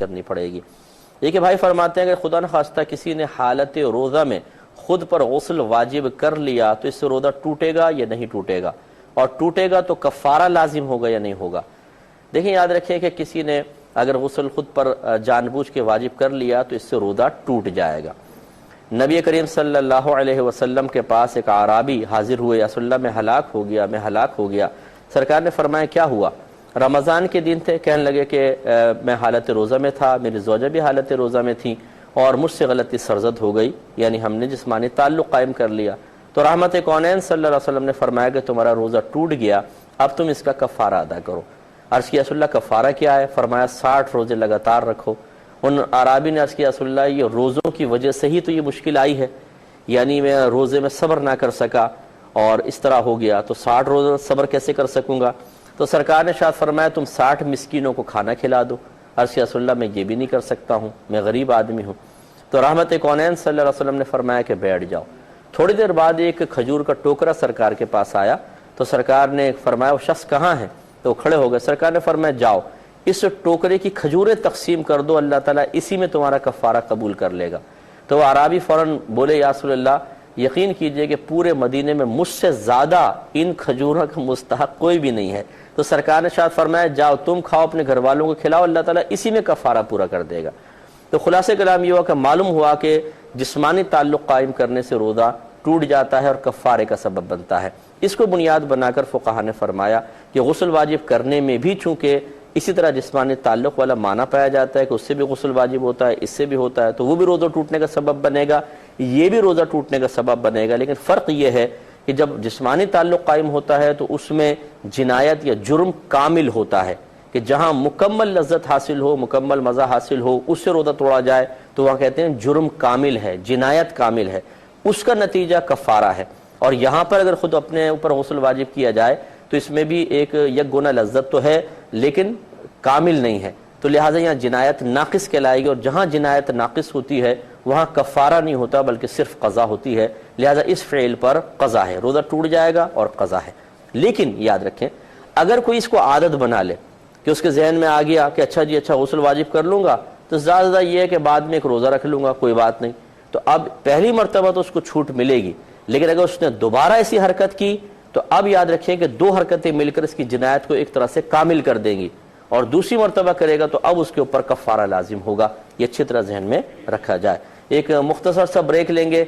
کرنی پڑے گی۔ دیکھیے بھائی فرماتے ہیں کہ خدا نخواستہ کسی نے حالت روزہ میں خود پر غسل واجب کر لیا تو اس سے روزہ ٹوٹے گا یا نہیں ٹوٹے گا، اور ٹوٹے گا تو کفارہ لازم ہوگا یا نہیں ہوگا۔ دیکھیں یاد رکھیں کہ کسی نے اگر غسل خود پر جان بوجھ کے واجب کر لیا تو اس سے روزہ ٹوٹ جائے گا۔ نبی کریم صلی اللہ علیہ وسلم کے پاس ایک اعرابی حاضر ہوئے، یا رسول اللہ میں ہلاک ہو گیا۔ سرکار نے فرمایا کیا ہوا؟ رمضان کے دن تھے، کہنے لگے کہ میں حالت روزہ میں تھا، میری زوجہ بھی حالت روزہ میں تھی اور مجھ سے غلطی سرزد ہو گئی، یعنی ہم نے جسمانی تعلق قائم کر لیا۔ تو رحمت کونین صلی اللہ علیہ وسلم نے فرمایا کہ تمہارا روزہ ٹوٹ گیا، اب تم اس کا کفارہ ادا کرو۔ عرض کیا رسول اللہ کفارہ کیا ہے؟ فرمایا 60 روزے لگاتار رکھو۔ ان عرابی نے عرض کیا رسول اللہ یہ روزوں کی وجہ سے ہی تو یہ مشکل آئی ہے، یعنی میں روزے میں صبر نہ کر سکا اور اس طرح ہو گیا، تو 60 روزہ صبر کیسے کر سکوں گا؟ تو سرکار نے شاید فرمایا تم 60 مسکینوں کو کھانا کھلا دو۔ عرض کیا رسول اللہ میں یہ بھی نہیں کر سکتا ہوں، میں غریب آدمی ہوں۔ تو رحمت کونین صلی اللہ علیہ وسلم نے فرمایا کہ بیٹھ جاؤ۔ تھوڑی دیر بعد ایک کھجور کا ٹوکرا سرکار کے پاس آیا، تو سرکار نے فرمایا وہ شخص کہاں ہے؟ تو کھڑے ہو گئے۔ سرکار نے فرمایا جاؤ اس ٹوکرے کی کھجوریں تقسیم کر دو، اللہ تعالیٰ اسی میں تمہارا کفارہ قبول کر لے گا۔ تو وہ عرابی فوراً بولے یا رسول اللہ یقین کیجئے کہ پورے مدینے میں مجھ سے زیادہ ان کھجوروں کا مستحق کوئی بھی نہیں ہے۔ تو سرکار نے شاید فرمایا جاؤ تم کھاؤ، اپنے گھر والوں کو کھلاؤ، اللہ تعالیٰ اسی میں کفارہ پورا کر دے گا۔ تو خلاصہ کلام یہ ہوا کہ معلوم ہوا کہ جسمانی تعلق قائم کرنے سے روزہ ٹوٹ جاتا ہے اور کفارے کا سبب بنتا ہے۔ اس کو بنیاد بنا کر فقہا نے فرمایا کہ غسل واجب کرنے میں بھی چونکہ اسی طرح جسمانی تعلق والا معنی پایا جاتا ہے کہ اس سے بھی غسل واجب ہوتا ہے، اس سے بھی ہوتا ہے، تو وہ بھی روزہ ٹوٹنے کا سبب بنے گا، یہ بھی روزہ ٹوٹنے کا سبب بنے گا۔ لیکن فرق یہ ہے کہ جب جسمانی تعلق قائم ہوتا ہے تو اس میں جنایت یا جرم کامل ہوتا ہے، کہ جہاں مکمل لذت حاصل ہو، مکمل مزہ حاصل ہو، اس سے روزہ توڑا جائے تو وہاں کہتے ہیں جرم کامل ہے، جنایت کامل ہے، اس کا نتیجہ کفارہ ہے۔ اور یہاں پر اگر خود اپنے اوپر غسل واجب کیا جائے تو اس میں بھی ایک یک گنا لذت تو ہے لیکن کامل نہیں ہے، تو لہٰذا یہاں جنایت ناقص کہلائے گی، اور جہاں جنایت ناقص ہوتی ہے وہاں کفارہ نہیں ہوتا بلکہ صرف قضا ہوتی ہے، لہٰذا اس فعل پر قضا ہے، روزہ ٹوٹ جائے گا اور قضا ہے۔ لیکن یاد رکھیں اگر کوئی اس کو عادت بنا لے کہ اس کے ذہن میں آ گیا کہ اچھا جی اچھا غسل واجب کر لوں گا تو زیادہ یہ ہے کہ بعد میں ایک روزہ رکھ لوں گا، کوئی بات نہیں، تو اب پہلی مرتبہ تو اس کو چھوٹ ملے گی، لیکن اگر اس نے دوبارہ ایسی حرکت کی تو اب یاد رکھیں کہ 2 حرکتیں مل کر اس کی جنایت کو ایک طرح سے کامل کر دیں گی، اور دوسری مرتبہ کرے گا تو اب اس کے اوپر کفارہ لازم ہوگا۔ یہ اچھی طرح ذہن میں رکھا جائے۔ ایک مختصر سا بریک لیں گے۔